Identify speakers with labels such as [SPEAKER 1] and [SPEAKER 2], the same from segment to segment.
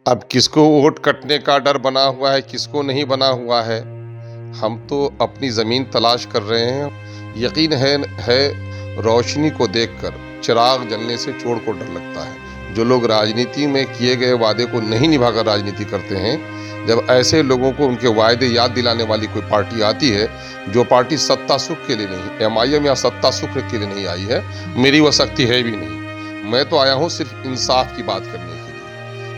[SPEAKER 1] अब किसको वोट कटने का डर बना हुआ है, किसको नहीं बना हुआ है। हम तो अपनी ज़मीन तलाश कर रहे हैं। यकीन है रोशनी को देखकर चिराग जलने से चोर को डर लगता है। जो लोग राजनीति में किए गए वादे को नहीं निभाकर राजनीति करते हैं, जब ऐसे लोगों को उनके वायदे याद दिलाने वाली कोई पार्टी आती है, जो पार्टी सत्ता सुख के लिए नहीं, एमआईएम या सत्ता सुख के लिए नहीं आई है, मेरी वह शक्ति है भी नहीं। मैं तो आया हूँ सिर्फ इंसाफ की बात करने के लिए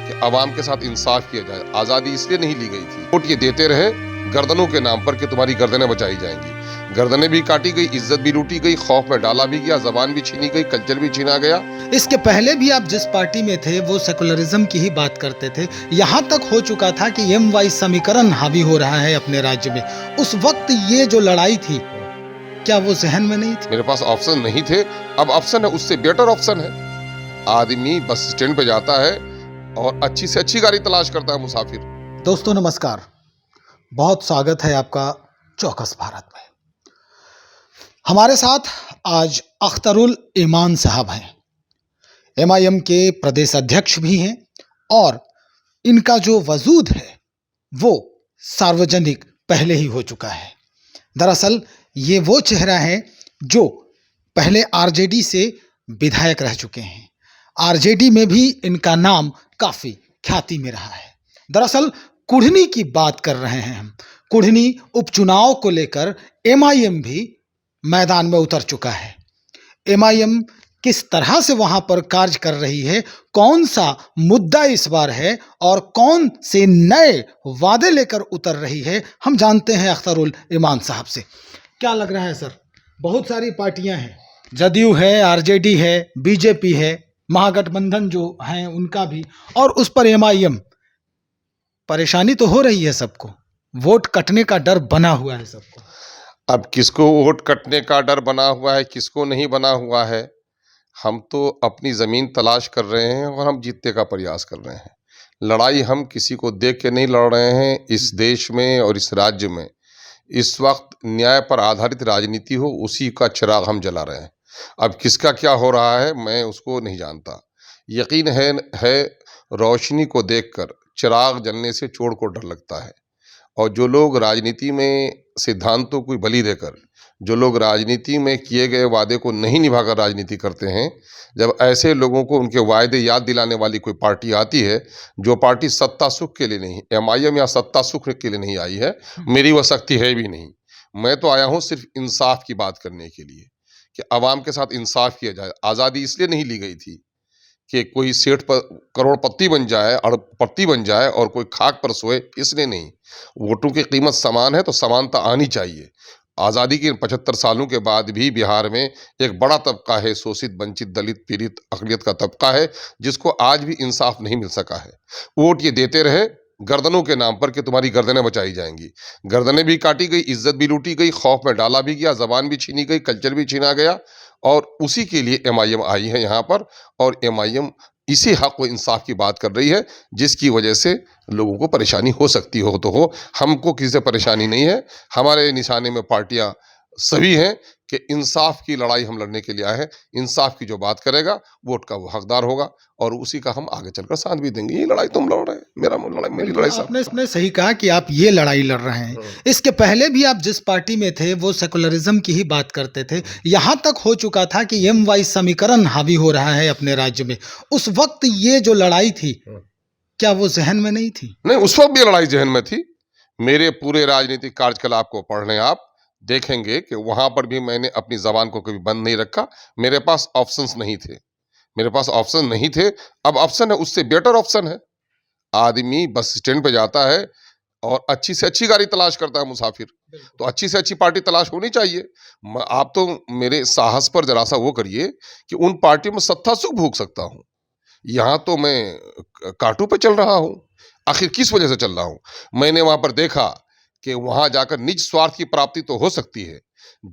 [SPEAKER 1] कि आवाम के साथ इंसाफ किया जाए। आज़ादी इसलिए नहीं ली गई थी, वोट ये देते रहे गर्दनों के नाम पर कि तुम्हारी गर्दनें बचाई जाएंगी। गर्दनें भी काटी गई, इज्जत भी लूटी गई, खौफ में डाला भी गया, जबान भी छीनी गई, कल्चर भी छीना गया।
[SPEAKER 2] इसके पहले भी आप जिस पार्टी में थे वो सेकुलरिज्म की ही बात करते थे। यहाँ तक हो चुका था कि एमवाई समीकरण हावी हो रहा है अपने राज्य में। उस वक्त ये जो लड़ाई थी, क्या वो जहन में नहीं थी?
[SPEAKER 1] मेरे पास ऑप्शन नहीं थे, अब ऑप्शन है, उससे बेटर ऑप्शन है। आदमी बस स्टैंड पे जाता है और अच्छी से अच्छी गाड़ी तलाश करता है मुसाफिर।
[SPEAKER 2] दोस्तों नमस्कार, बहुत स्वागत है आपका चौकस भारत में। हमारे साथ आज अख्तरुल ईमान साहब हैं, एमआईएम के प्रदेश अध्यक्ष भी हैं और इनका जो वजूद है वो सार्वजनिक पहले ही हो चुका है। दरअसल ये वो चेहरा है जो पहले आरजेडी से विधायक रह चुके हैं। आरजेडी में भी इनका नाम काफ़ी ख्याति में रहा है। दरअसल कुढ़नी की बात कर रहे हैं हम। कुढ़नी उपचुनाव को लेकर एमआईएम भी मैदान में उतर चुका है। एमआईएम किस तरह से वहां पर कार्य कर रही है, कौन सा मुद्दा इस बार है और कौन से नए वादे लेकर उतर रही है, हम जानते हैं अख्तरुल ईमान साहब से। क्या लग रहा है सर? बहुत सारी पार्टियां हैं, जदयू है, आरजेडी है, बीजेपी है, महागठबंधन जो हैं उनका भी, और उस पर एमआईएम। परेशानी तो हो रही है सबको, वोट कटने का डर बना हुआ है सबको।
[SPEAKER 1] अब किसको वोट कटने का डर बना हुआ है, किसको नहीं बना हुआ है। हम तो अपनी ज़मीन तलाश कर रहे हैं और हम जीतने का प्रयास कर रहे हैं। लड़ाई हम किसी को देख के नहीं लड़ रहे हैं। इस देश में और इस राज्य में इस वक्त न्याय पर आधारित राजनीति हो, उसी का चिराग हम जला रहे हैं। अब किसका क्या हो रहा है मैं उसको नहीं जानता। यकीन है रोशनी को देखकर चिराग जलने से चोर को डर लगता है। और जो लोग राजनीति में सिद्धांतों को बलि देकर, जो लोग राजनीति में किए गए वादे को नहीं निभाकर राजनीति करते हैं, जब ऐसे लोगों को उनके वायदे याद दिलाने वाली कोई पार्टी आती है, जो पार्टी सत्ता सुख के लिए नहीं, एमआईएम या सत्ता सुख के लिए नहीं आई है, मेरी वह शक्ति है भी नहीं। मैं तो आया हूँ सिर्फ इंसाफ की बात करने के लिए कि आवाम के साथ इंसाफ किया जाए। आज़ादी इसलिए नहीं ली गई थी कि कोई सेठ पर करोड़पति बन जाए, अरबपति बन जाए और कोई खाक पर सोए, इसलिए नहीं। वोटों की कीमत समान है तो समानता आनी चाहिए। आज़ादी के 75 सालों के बाद भी बिहार में एक बड़ा तबका है, शोषित, वंचित, दलित, पीड़ित, अक़लियत का तबका है, जिसको आज भी इंसाफ नहीं मिल सका है। वोट ये देते रहे गर्दनों के नाम पर कि तुम्हारी गर्दनें बचाई जाएंगी। गर्दनें भी काटी गई, इज्जत भी लूटी गई, खौफ में डाला भी गया, जबान भी छीनी गई, कल्चर भी छीना गया। और उसी के लिए एमआईएम आई है यहाँ पर, और एमआईएम इसी हक व इंसाफ की बात कर रही है, जिसकी वजह से लोगों को परेशानी हो सकती हो तो हो। हमको किसी से परेशानी नहीं है। हमारे निशाने में पार्टियां सभी हैं कि इंसाफ की लड़ाई हम लड़ने के लिए आए हैं। इंसाफ की जो बात करेगा वोट का वो हकदार होगा और उसी का हम आगे चलकर साथ भी देंगे। ये लड़ाई तुम लड़ रहे हैं, मेरी लड़ाई साहब।
[SPEAKER 2] आपने सही कहा कि आप ये लड़ाई लड़ रहे हैं। इसके पहले भी आप जिस पार्टी में थे वो सेकुलरिज्म की ही बात करते थे। यहाँ तक हो चुका था कि एमवाई समीकरण हावी हो रहा है अपने राज्य में। उस वक्त ये जो लड़ाई थी, क्या वो जहन में नहीं थी?
[SPEAKER 1] नहीं, उस वक्त भी लड़ाई जहन में थी। मेरे पूरे राजनीतिक कार्यकलाप को पढ़ लें, आप देखेंगे कि वहां पर भी मैंने अपनी जबान को कभी बंद नहीं रखा। मेरे पास ऑप्शंस नहीं थे, मेरे पास ऑप्शन नहीं थे, अब ऑप्शन है, उससे बेटर ऑप्शन है। आदमी बस स्टैंड पे जाता है और अच्छी से अच्छी गाड़ी तलाश करता है मुसाफिर, तो अच्छी से अच्छी पार्टी तलाश होनी चाहिए। आप तो मेरे साहस पर जरा सा वो करिए कि उन पार्टियों में सत्ता सुख भोग सकता हूँ, यहाँ तो मैं कांटों पे चल रहा हूँ। आखिर किस वजह से चल रहा हूँ? मैंने वहां पर देखा कि वहां जाकर निज स्वार्थ की प्राप्ति तो हो सकती है,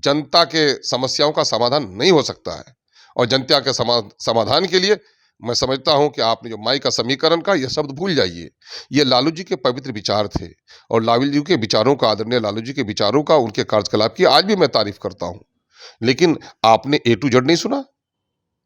[SPEAKER 1] जनता के समस्याओं का समाधान नहीं हो सकता है। और जनता के समाधान के लिए मैं समझता हूं कि आपने जो माई का समीकरण का यह शब्द भूल जाइए। ये लालू जी के पवित्र विचार थे और लालू जी के विचारों का, आदरणीय लालू जी के विचारों का, उनके कार्यकलाप की आज भी मैं तारीफ करता हूं। लेकिन आपने ए टू जेड नहीं सुना।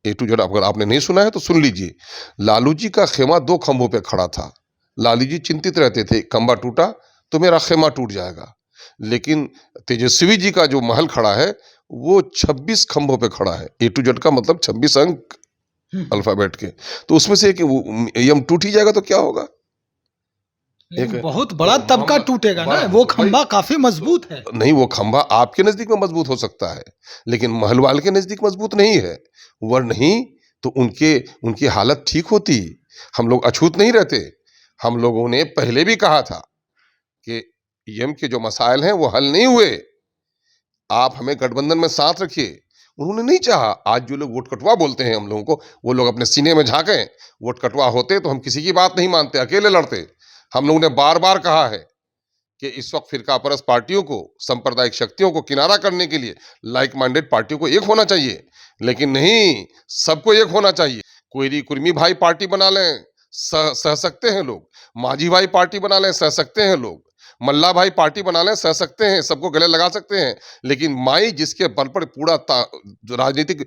[SPEAKER 1] ए टू जेड अगर आपने नहीं सुना है तो सुन लीजिए। लालू जी का खेमा 2 खंभों पे खड़ा था। लालू जी चिंतित रहते थे, खंभा टूटा तो मेरा खेमा टूट जाएगा। लेकिन तेजस्वी जी का जो महल खड़ा है वो 26 खंभों पे खड़ा है। ए टू जेड का मतलब 26 अंक अल्फाबेट के। तो उसमें से एक यम टूट ही जाएगा तो क्या होगा?
[SPEAKER 2] लेकिन बहुत बड़ा तबका टूटेगा ना, वो खंभा काफी मजबूत है।
[SPEAKER 1] नहीं, वो खंभा आपके नजदीक में मजबूत हो सकता है, लेकिन महल वाले के नजदीक मजबूत नहीं है। वह नहीं तो उनकी हालत ठीक होती। हम लोग अछूत नहीं रहते। हम लोगों ने पहले भी कहा था कि यम के जो मसाइल हैं वो हल नहीं हुए, आप हमें गठबंधन में साथ रखिए। उन्होंने नहीं चाहा। आज जो लोग वोट कटवा बोलते हैं हम लोगों को, वो लोग अपने सीने में झांकें। वोट कटवा होते तो हम किसी की बात नहीं मानते, अकेले लड़ते। हम लोगों ने बार बार कहा है कि इस वक्त फिरकापरस्त पार्टियों को, सांप्रदायिक शक्तियों को किनारा करने के लिए लाइक माइंडेड पार्टियों को एक होना चाहिए। लेकिन नहीं, सबको एक होना चाहिए। कोयरी कुर्मी भाई पार्टी बना लें, सह सकते हैं लोग। माझी भाई पार्टी बना लें, सह सकते हैं लोग। मल्ला भाई पार्टी बना लें, सह सकते हैं, सबको गले लगा सकते हैं। लेकिन माई जिसके बल पर पूरा जो राजनीतिक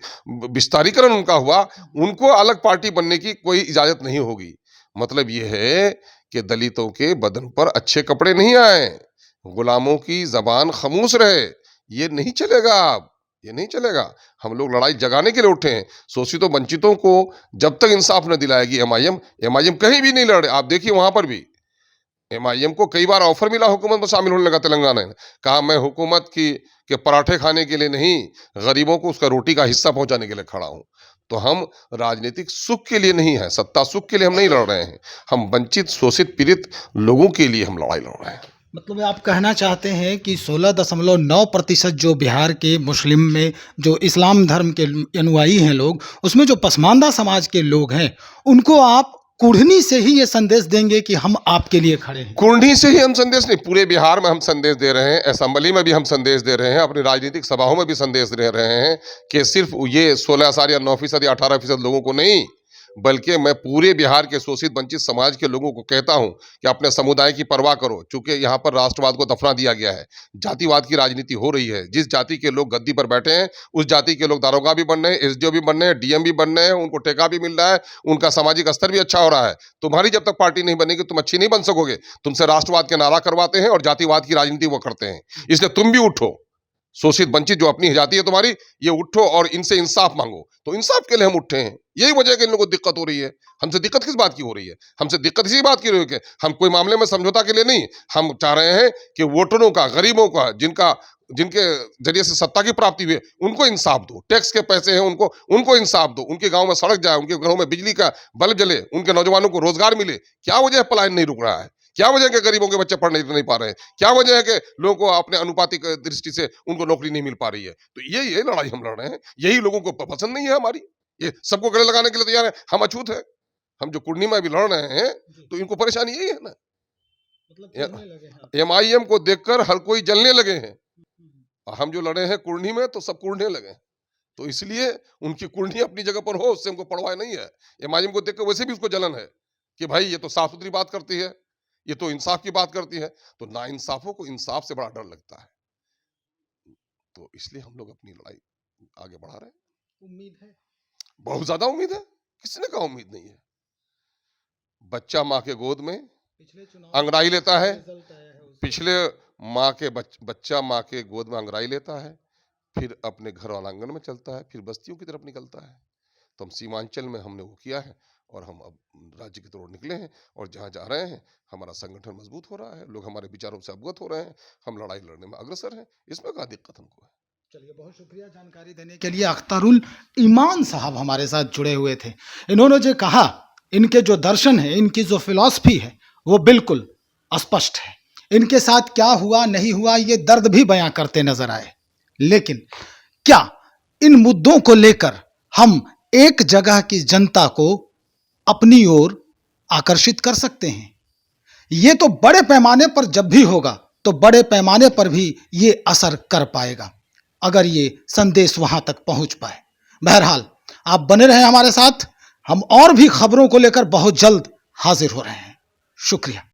[SPEAKER 1] विस्तारीकरण उनका हुआ, उनको अलग पार्टी बनने की कोई इजाजत नहीं होगी। मतलब यह है कि दलितों के बदन पर अच्छे कपड़े नहीं आए, गुलामों की जबान खामोश रहे। ये नहीं चलेगा। अब ये नहीं चलेगा। हम लोग लड़ाई जगाने के लिए उठे हैं। शोषितों वंचितों को जब तक इंसाफ न दिलाएगी एमआईएम कहीं भी नहीं लड़े। आप देखिए वहां पर भी एमआईएम को कई बार ऑफर मिला हुकूमत में शामिल होने लगा। तेलंगाना ने कहा मैं हुकूमत के पराठे खाने के लिए नहीं, गरीबों को उसका रोटी का हिस्सा पहुंचाने के लिए खड़ा हूं। तो हम राजनीतिक सुख के लिए नहीं है, सत्ता सुख के लिए हम नहीं लड़ रहे हैं। हम वंचित, शोषित, पीड़ित लोगों के लिए हम लड़ाई लड़ रहे हैं।
[SPEAKER 2] मतलब आप कहना चाहते हैं कि 16.9% जो बिहार के मुस्लिम में जो इस्लाम धर्म के अनुयायी हैं लोग, उसमें जो पसमानदा समाज के लोग हैं, उनको आप कुढ़नी से ही ये संदेश देंगे कि हम आपके लिए खड़े हैं।
[SPEAKER 1] कुढ़नी से ही हम संदेश नहीं, पूरे बिहार में हम संदेश दे रहे हैं। असेंबली में भी हम संदेश दे रहे हैं, अपनी राजनीतिक सभाओं में भी संदेश दे रहे हैं कि सिर्फ ये 16% या 9% या 18% लोगों को नहीं, बल्कि मैं पूरे बिहार के शोषित वंचित समाज के लोगों को कहता हूं कि अपने समुदाय की परवाह करो। चूंकि यहाँ पर राष्ट्रवाद को दफना दिया गया है, जातिवाद की राजनीति हो रही है। जिस जाति के लोग गद्दी पर बैठे हैं, उस जाति के लोग दारोगा भी बन रहे हैं, एसडीओ भी बन रहे हैं, डीएम भी बन रहे हैं, उनको टेका भी मिल रहा है, उनका सामाजिक स्तर भी अच्छा हो रहा है। तुम्हारी जब तक पार्टी नहीं बनेगी तुम अच्छी नहीं बन सकोगे। तुमसे राष्ट्रवाद के नारा करवाते हैं और जातिवाद की राजनीति वो करते हैं। इसलिए तुम भी उठो, शोषित वंचित जो अपनी जाति है तुम्हारी, ये उठो और इनसे इंसाफ मांगो। तो इंसाफ के लिए हम उठे हैं। यही वजह है कि इन लोगों को दिक्कत हो रही है। हमसे दिक्कत किस बात की हो रही है? हमसे दिक्कत इसी बात की हो रही है कि हम कोई मामले में समझौता के लिए नहीं, हम चाह रहे हैं कि वोटरों का, गरीबों का, जिनके जरिए से सत्ता की प्राप्ति हुई है, उनको इंसाफ दो। टैक्स के पैसे हैं, उनको इंसाफ दो। उनके गांव में सड़क जाए, उनके घरों में बिजली का बल्ब जले, उनके नौजवानों को रोजगार मिले। क्या वजह है पलायन नहीं रुक रहा है? क्या वजह है कि गरीबों के बच्चे पढ़ नहीं पा रहे हैं? क्या वजह है कि लोगों को अपने अनुपातिक दृष्टि से उनको नौकरी नहीं मिल पा रही है? तो ये लड़ाई हम लड़ रहे हैं। यही लोगों को पसंद नहीं है हमारी। ये सबको गले लगाने के लिए तैयार है। हम अछूत है। हम जो कुर्नी में भी लड़ रहे हैं, तो इनको परेशानी यही है ना। एमआईएम को देखकर हर कोई जलने लगे हैं। हम जो लड़े हैं कुर्नी में, तो सब कुर्ने लगे। तो इसलिए उनकी कुर्नी अपनी जगह पर हो, उससे हमको परवाह नहीं है। एमआईएम को देखकर वैसे भी उसको जलन है कि भाई ये तो साफ सुथरी बात करती है, ये तो इंसाफ की बात करती है। तो ना इंसाफों को इंसाफ से बड़ा डर लगता है। तो इसलिए हम लोग अपनी लड़ाई आगे बढ़ा रहे हैं।
[SPEAKER 2] उम्मीद है,
[SPEAKER 1] बहुत ज्यादा उम्मीद है। किसने कहा उम्मीद नहीं है? बच्चा माँ के गोद में अंगड़ाई लेता है। पिछले बच्चा माँ के गोद में अंगड़ाई लेता है, फिर अपने घर और आंगन में चलता है, फिर बस्तियों की तरफ निकलता है। तो हम सीमांचल में हमने वो किया है और हम अब राज्य की तरफ निकले हैं। और जहाँ जा रहे हैं हमारा संगठन मजबूत हो रहा है, लोग हमारे विचारों से अवगत हो रहे हैं, हम लड़ाई लड़ने में अग्रसर हैं। इसमें क्या दिक्कत हमको है?
[SPEAKER 2] चलिए, बहुत शुक्रिया जानकारी देने के लिए। अख्तरुल ईमान साहब हमारे साथ जुड़े हुए थे। इन्होंने जो कहा, इनके जो दर्शन है, इनकी जो फिलॉसफी है, वो बिल्कुल स्पष्ट है। इनके साथ क्या हुआ नहीं हुआ ये दर्द भी बयां करते नजर आए। लेकिन क्या इन मुद्दों को लेकर हम एक जगह की जनता को अपनी ओर आकर्षित कर सकते हैं? ये तो बड़े पैमाने पर जब भी होगा तो बड़े पैमाने पर भी ये असर कर पाएगा, अगर ये संदेश वहां तक पहुंच पाए। बहरहाल, आप बने रहें हमारे साथ। हम और भी खबरों को लेकर बहुत जल्द हाजिर हो रहे हैं। शुक्रिया।